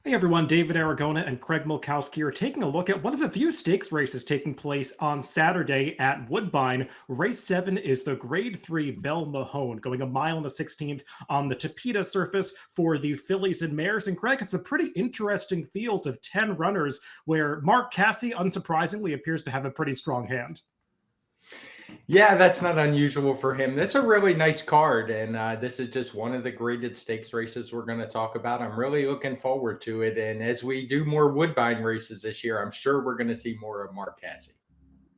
Hey everyone, David Aragona and Craig Milkowski are taking a look at one of the few stakes races taking place on Saturday at Woodbine. Race 7 is the Grade 3 Belle Mahone, going a mile and a 16th on the Tapeta surface for the fillies and mares. And Craig, it's a pretty interesting field of 10 runners where Mark Casse, unsurprisingly, appears to have a pretty strong hand. Yeah, that's not unusual for him. That's a really nice card, and this is just one of the graded stakes races we're going to talk about. I'm really looking forward to it, and as we do more Woodbine races this year, I'm sure we're going to see more of Mark Casse.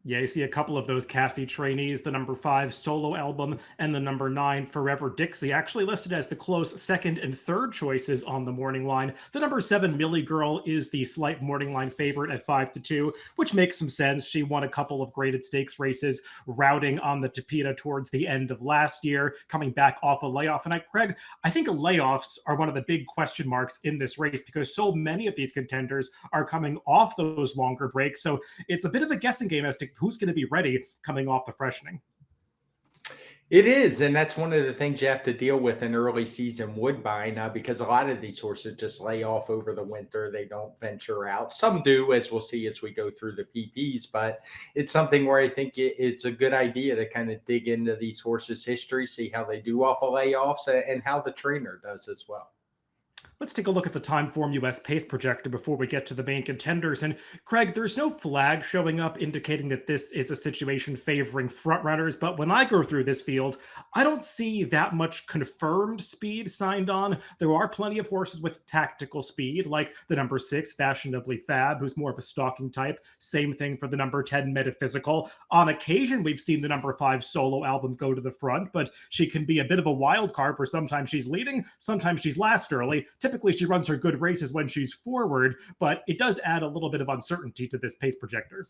Yeah, you see a couple of those Casse trainees, the number 5 solo album and the number 9 Forever Dixie, actually listed as the close second and third choices on the morning line. The number 7 Millie Girl is the slight morning line favorite at 5-2, which makes some sense. She won a couple of graded stakes races, routing on the Tapeta towards the end of last year, coming back off a layoff. And Craig, I think layoffs are one of the big question marks in this race because so many of these contenders are coming off those longer breaks. So it's a bit of a guessing game as to who's going to be ready coming off the freshening. It is, and that's one of the things you have to deal with in early season Woodbine because a lot of these horses just lay off over the winter. They don't venture out. Some do, as we'll see as we go through the PPs, but it's something where I think it's a good idea to kind of dig into these horses' history, see how they do off of layoffs, and how the trainer does as well. Let's take a look at the Timeform US pace projector before we get to the main contenders. And Craig, there's no flag showing up indicating that this is a situation favoring frontrunners. But when I go through this field, I don't see that much confirmed speed signed on. There are plenty of horses with tactical speed, like the number 6, Fashionably Fab, who's more of a stalking type. Same thing for the number 10, Metaphysical. On occasion, we've seen the number 5 solo album go to the front, but she can be a bit of a wild card where sometimes she's leading, sometimes she's last early. Typically, she runs her good races when she's forward, but it does add a little bit of uncertainty to this pace projector.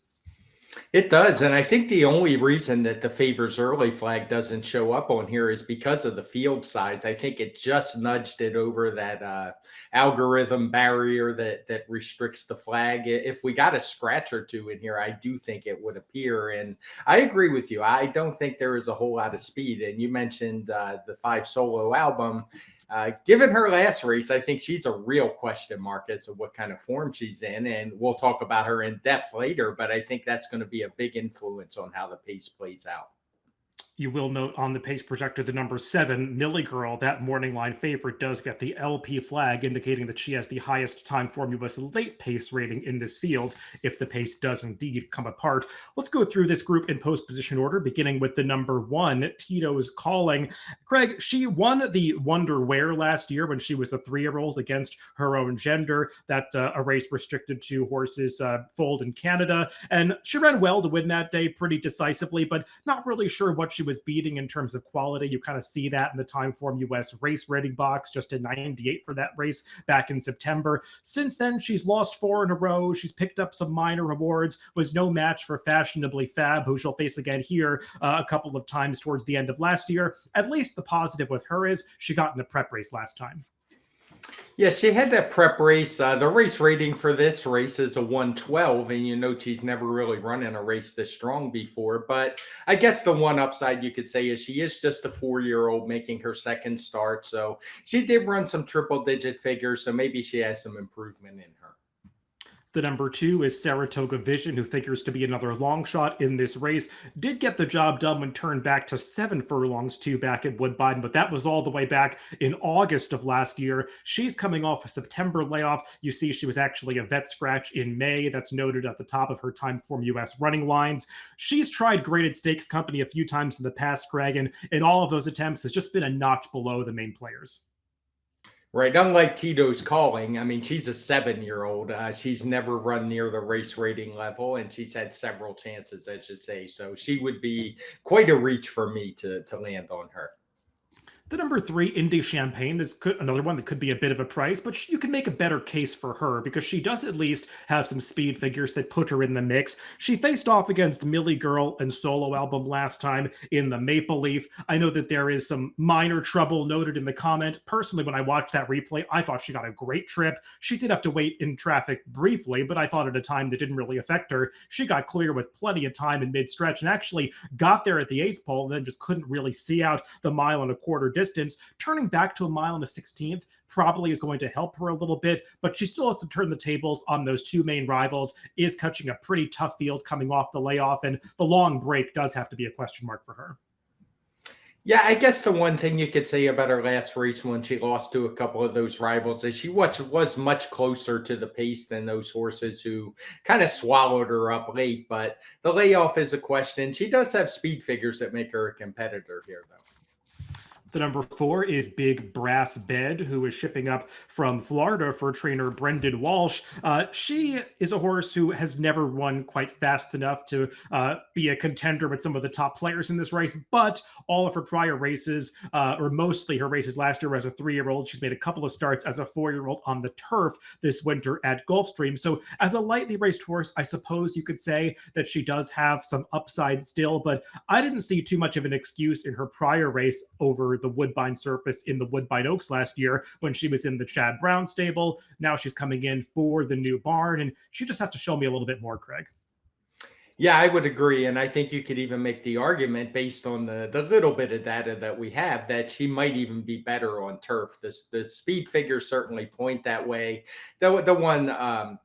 It does. And I think the only reason that the favors early flag doesn't show up on here is because of the field size. I think it just nudged it over that algorithm barrier that restricts the flag. If we got a scratch or two in here, I do think it would appear. And I agree with you. I don't think there is a whole lot of speed. And you mentioned the 5 solo album. Given her last race, I think she's a real question mark as to what kind of form she's in. And we'll talk about her in depth later, but I think that's going to be a big influence on how the pace plays out. You will note on the pace projector the number 7, Millie Girl, that morning line favorite, does get the LP flag, indicating that she has the highest Timeform US late pace rating in this field, if the pace does indeed come apart. Let's go through this group in post position order, beginning with the number 1, Tito's Calling. Craig, she won the Wonder Where last year when she was a 3-year-old against her own gender. That a race restricted to horses foaled in Canada, and she ran well to win that day pretty decisively, but not really sure what she was beating in terms of quality. You kind of see that in the Timeform US race rating box, just a 98 for that race back in September. Since then, she's lost 4 in a row. She's picked up some minor awards, was no match for Fashionably Fab, who she'll face again here a couple of times towards the end of last year. At least the positive with her is she got in a prep race last time. Yeah, she had that prep race. The race rating for this race is a 112, and you know she's never really run in a race this strong before. But I guess the one upside you could say is she is just a 4-year-old making her second start. So she did run some triple-digit figures, so maybe she has some improvement in her. The number 2 is Saratoga Vision, who figures to be another long shot in this race. Did get the job done when turned back to 7 furlongs too back at Woodbine, but that was all the way back in August of last year. She's coming off a September layoff. You see she was actually a vet scratch in May. That's noted at the top of her Timeform US running lines. She's tried graded stakes company a few times in the past, Craig, and in all of those attempts has just been a notch below the main players. Right. Unlike Tito's Calling, I mean, she's a 7-year-old. She's never run near the race rating level, and she's had several chances, as you say. So she would be quite a reach for me to land on her. The number 3, Indy Champagne, is another one that could be a bit of a price, but you can make a better case for her because she does at least have some speed figures that put her in the mix. She faced off against Millie Girl and solo album last time in the Maple Leaf. I know that there is some minor trouble noted in the comment. Personally, when I watched that replay, I thought she got a great trip. She did have to wait in traffic briefly, but I thought at a time that didn't really affect her. She got clear with plenty of time in mid-stretch and actually got there at the 8th pole and then just couldn't really see out the mile and a quarter distance. Turning back to a mile and a 16th probably is going to help her a little bit, but she still has to turn the tables on those two main rivals, is catching a pretty tough field coming off the layoff, and the long break does have to be a question mark for her. Yeah, I guess the one thing you could say about her last race when she lost to a couple of those rivals is she was much closer to the pace than those horses who kind of swallowed her up late. But the layoff is a question. She does have speed figures that make her a competitor here, though. The number 4 is Big Brass Bed, who is shipping up from Florida for trainer Brendan Walsh. She is a horse who has never run quite fast enough to be a contender with some of the top players in this race, but all of her prior races, or mostly her races last year as a 3-year-old, she's made a couple of starts as a 4-year-old on the turf this winter at Gulfstream. So as a lightly raced horse, I suppose you could say that she does have some upside still, but I didn't see too much of an excuse in her prior race over the Woodbine surface in the Woodbine Oaks last year when she was in the Chad Brown stable. Now she's coming in for the new barn, and she just has to show me a little bit more, Craig. Yeah, I would agree. And I think you could even make the argument based on the little bit of data that we have that she might even be better on turf. The speed figures certainly point that way. The one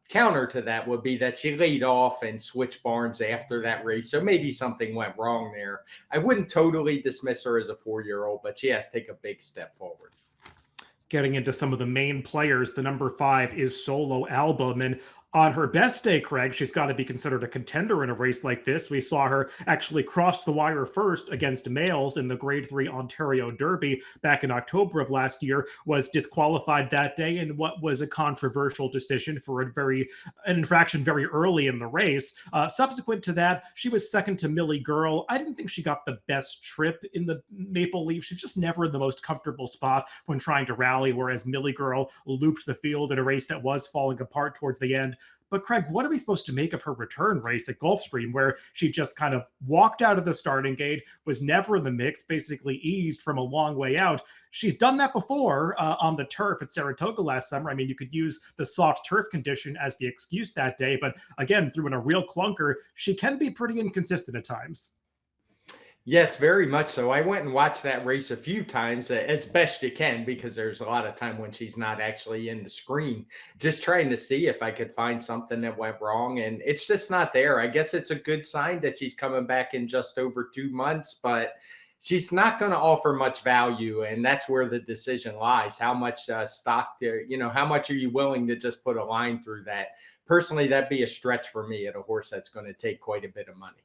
counter to that would be that she laid off and switched barns after that race. So maybe something went wrong there. I wouldn't totally dismiss her as a 4-year-old, but she has to take a big step forward. Getting into some of the main players, the number 5 is Solo Album, and on her best day, Craig, she's got to be considered a contender in a race like this. We saw her actually cross the wire first against males in the Grade 3 Ontario Derby back in October of last year, was disqualified that day in what was a controversial decision for an infraction very early in the race. Subsequent to that, she was second to Millie Girl. I didn't think she got the best trip in the Maple Leaf. She's just never in the most comfortable spot when trying to rally, whereas Millie Girl looped the field in a race that was falling apart towards the end. But Craig, what are we supposed to make of her return race at Gulfstream, where she just kind of walked out of the starting gate, was never in the mix, basically eased from a long way out? She's done that before on the turf at Saratoga last summer. I mean, you could use the soft turf condition as the excuse that day, but again, threw in a real clunker. She can be pretty inconsistent at times. Yes, very much so. I went and watched that race a few times as best you can because there's a lot of time when she's not actually in the screen, just trying to see if I could find something that went wrong. And it's just not there. I guess it's a good sign that she's coming back in just over 2 months, but she's not going to offer much value. And that's where the decision lies. How much stock there, how much are you willing to just put a line through that? Personally, that'd be a stretch for me at a horse that's going to take quite a bit of money.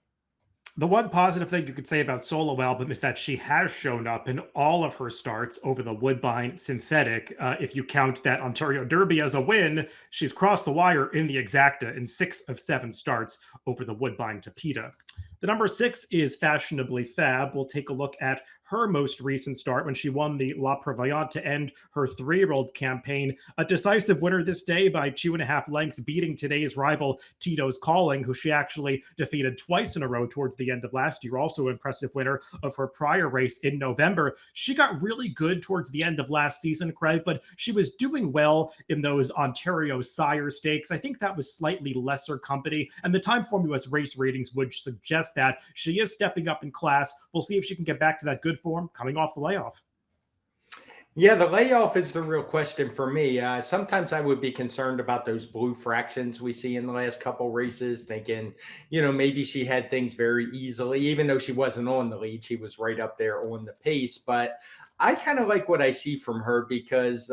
The one positive thing you could say about Solo Album is that she has shown up in all of her starts over the Woodbine synthetic. If you count that Ontario Derby as a win, she's crossed the wire in the exacta in 6 of 7 starts over the Woodbine Tapeta. The number 6 is Fashionably Fab. We'll take a look at her most recent start when she won the La Prevoyante to end her 3-year-old campaign. A decisive winner this day by 2.5 lengths, beating today's rival Tito's Calling, who she actually defeated twice in a row towards the end of last year. Also impressive winner of her prior race in November. She got really good towards the end of last season, Craig, but she was doing well in those Ontario Sire Stakes. I think that was slightly lesser company, and the Time Formulas race ratings would suggest that she is stepping up in class. We'll see if she can get back to that good form coming off the layoff. Yeah, the layoff is the real question for me. Sometimes I would be concerned about those blue fractions we see in the last couple races, thinking, maybe she had things very easily, even though she wasn't on the lead. She was right up there on the pace. But I kind of like what I see from her because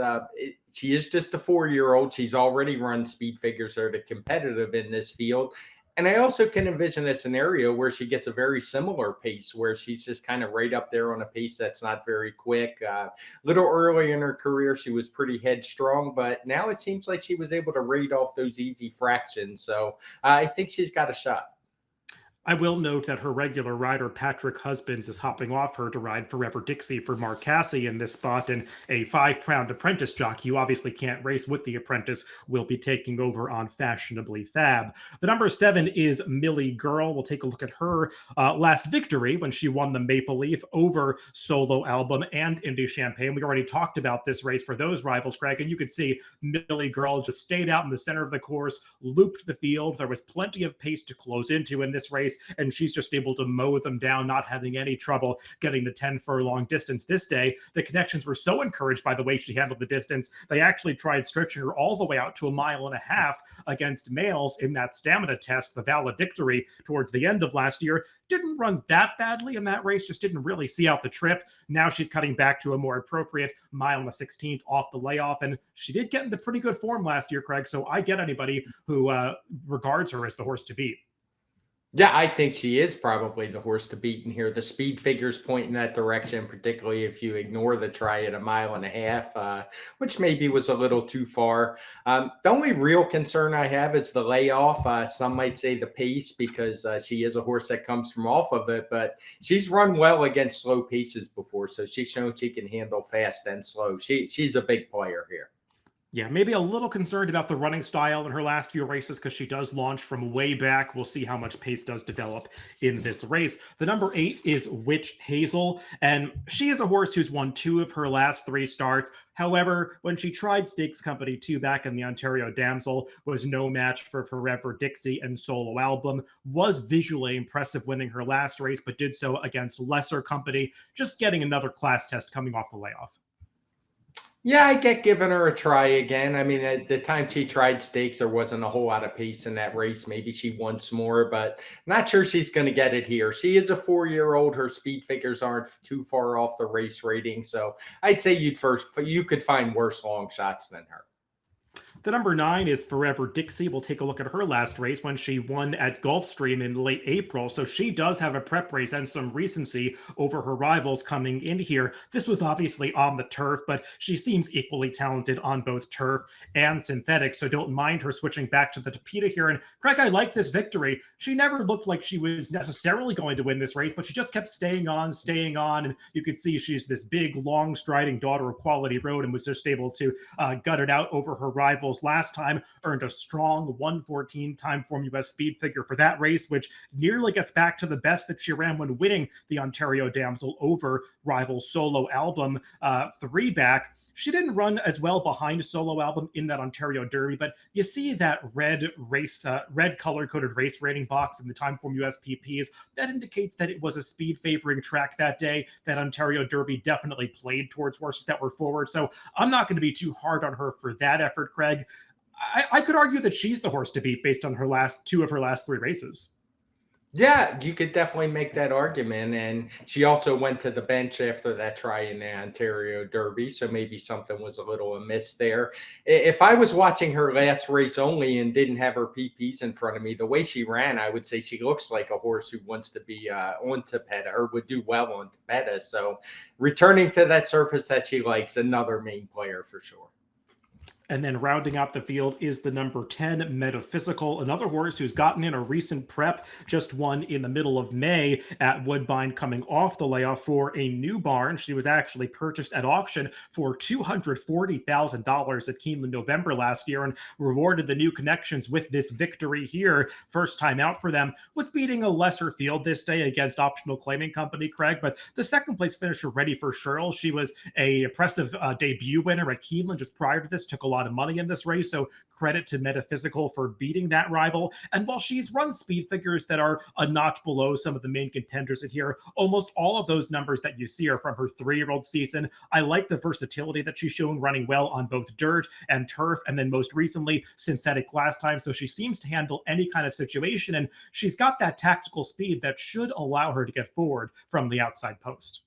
she is just a 4-year-old. She's already run speed figures that are competitive in this field. And I also can envision a scenario where she gets a very similar pace, where she's just kind of right up there on a pace that's not very quick. A little early in her career, she was pretty headstrong, but now it seems like she was able to raid off those easy fractions. So I think she's got a shot. I will note that her regular rider, Patrick Husbands, is hopping off her to ride Forever Dixie for Mark Casse in this spot, and a 5-pound apprentice jockey who obviously can't race with the apprentice will be taking over on Fashionably Fab. The number 7 is Millie Girl. We'll take a look at her last victory when she won the Maple Leaf over Solo Album and Indy Champagne. We already talked about this race for those rivals, Greg, and you could see Millie Girl just stayed out in the center of the course, looped the field. There was plenty of pace to close into in this race. race, and she's just able to mow them down, not having any trouble getting the 10 furlong distance this day. The connections were so encouraged by the way she handled the distance, they actually tried stretching her all the way out to 1.5 miles against males in that stamina test, the valedictory, towards the end of last year. Didn't run that badly in that race, just didn't really see out the trip. Now she's cutting back to a more appropriate 1.16 off the layoff, and she did get into pretty good form last year, Craig, so I get anybody who regards her as the horse to beat. Yeah, I think she is probably the horse to beat in here. The speed figures point in that direction, particularly if you ignore the try at 1.5 miles, which maybe was a little too far. The only real concern I have is the layoff. Some might say the pace, because she is a horse that comes from off of it, but she's run well against slow paces before, so she's shown she can handle fast and slow. She's a big player here. Yeah, maybe a little concerned about the running style in her last few races because she does launch from way back. We'll see how much pace does develop in this race. The number 8 is Witch Hazel, and she is a horse who's won 2 of her last 3 starts. However, when she tried Stakes Company 2 back in the Ontario Damsel, was no match for Forever Dixie and Solo Album, was visually impressive winning her last race, but did so against lesser company, just getting another class test coming off the layoff. Yeah, I get giving her a try again. I mean, at the time she tried Stakes, there wasn't a whole lot of pace in that race. Maybe she wants more, but not sure she's going to get it here. She is a 4-year-old. Her speed figures aren't too far off the race rating, so I'd say you could find worse long shots than her. The number 9 is Forever Dixie. We'll take a look at her last race when she won at Gulfstream in late April. So she does have a prep race and some recency over her rivals coming in here. This was obviously on the turf, but she seems equally talented on both turf and synthetic. So don't mind her switching back to the Tapeta here. And Craig, I like this victory. She never looked like she was necessarily going to win this race, but she just kept staying on. And you could see she's this big, long striding daughter of Quality Road and was just able to gut it out over her rivals last time. Earned a strong 1:14 time form US speed figure for that race, which nearly gets back to the best that she ran when winning the Ontario Damsel over rival Solo Album 3 back. She didn't run as well behind Solo Album in that Ontario Derby, but you see that red color-coded race rating box in the time form USPPs. That indicates that it was a speed favoring track that day. That Ontario Derby definitely played towards horses that were forward. So I'm not going to be too hard on her for that effort, Craig. I could argue that she's the horse to beat based on her last 2 of her last 3 races. Yeah, you could definitely make that argument. And she also went to the bench after that try in the Ontario Derby, so maybe something was a little amiss there. If I was watching her last race only and didn't have her PPs in front of me, the way she ran, I would say she looks like a horse who wants to be on Tapeta or would do well on Tapeta. So returning to that surface that she likes, another main player for sure. And then rounding out the field is the number 10, Metaphysical, another horse who's gotten in a recent prep, just won in the middle of May at Woodbine coming off the layoff for a new barn. She was actually purchased at auction for $240,000 at Keeneland November last year and rewarded the new connections with this victory here. First time out for them, was beating a lesser field this day against Optional Claiming Company, Craig, but the second place finisher Ready for Shirl. She was a impressive debut winner at Keeneland just prior to this, took a lot of money in this race, so credit to Metaphysical for beating that rival. And while she's run speed figures that are a notch below some of the main contenders in here, almost all of those numbers that you see are from her 3-year-old season. I like the versatility that she's shown running well on both dirt and turf, and then most recently synthetic last time, so she seems to handle any kind of situation, and she's got that tactical speed that should allow her to get forward from the outside post.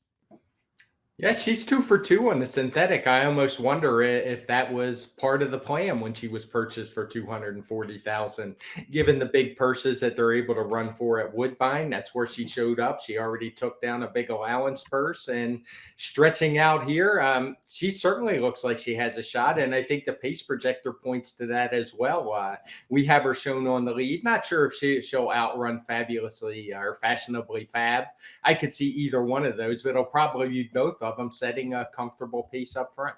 Yeah, she's 2 for 2 on the synthetic. I almost wonder if that was part of the plan when she was purchased for $240,000. Given the big purses that they're able to run for at Woodbine, that's where she showed up. She already took down a big allowance purse, and stretching out here, she certainly looks like she has a shot. And I think the pace projector points to that as well. We have her shown on the lead. Not sure if she'll outrun Fabulously or Fashionably Fab. I could see either one of those, but it'll probably be both of them setting a comfortable pace up front.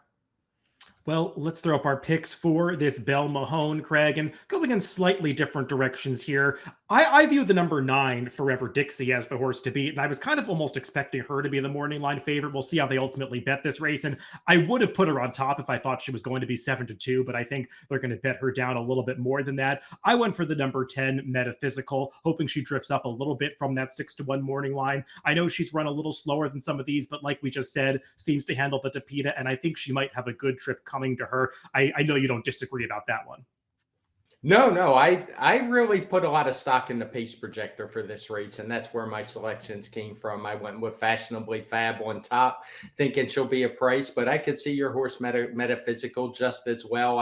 Well, let's throw up our picks for this Belle Mahone, Craig, and going in slightly different directions here. I view the number 9, Forever Dixie, as the horse to beat, and I was kind of almost expecting her to be the morning line favorite. We'll see how they ultimately bet this race, and I would have put her on top if I thought she was going to be 7-2, but I think they're going to bet her down a little bit more than that. I went for the number 10, Metaphysical, hoping she drifts up a little bit from that 6-1 morning line. I know she's run a little slower than some of these, but like we just said, seems to handle the Tapeta, and I think she might have a good trip coming to her. I know you don't disagree about that one. No, I really put a lot of stock in the pace projector for this race, and that's where my selections came from. I went with Fashionably Fab on top, thinking she'll be a price, but I could see your horse Metaphysical just as well.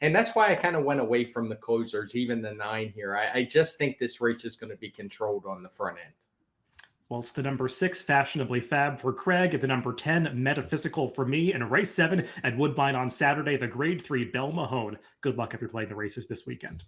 And that's why I kind of went away from the closers, even the 9 here. I just think this race is going to be controlled on the front end. Well, it's the number 6, Fashionably Fab for Craig, at the number 10, Metaphysical for me, and race 7 at Woodbine on Saturday, the Grade 3 Belle Mahone. Good luck if you're playing the races this weekend.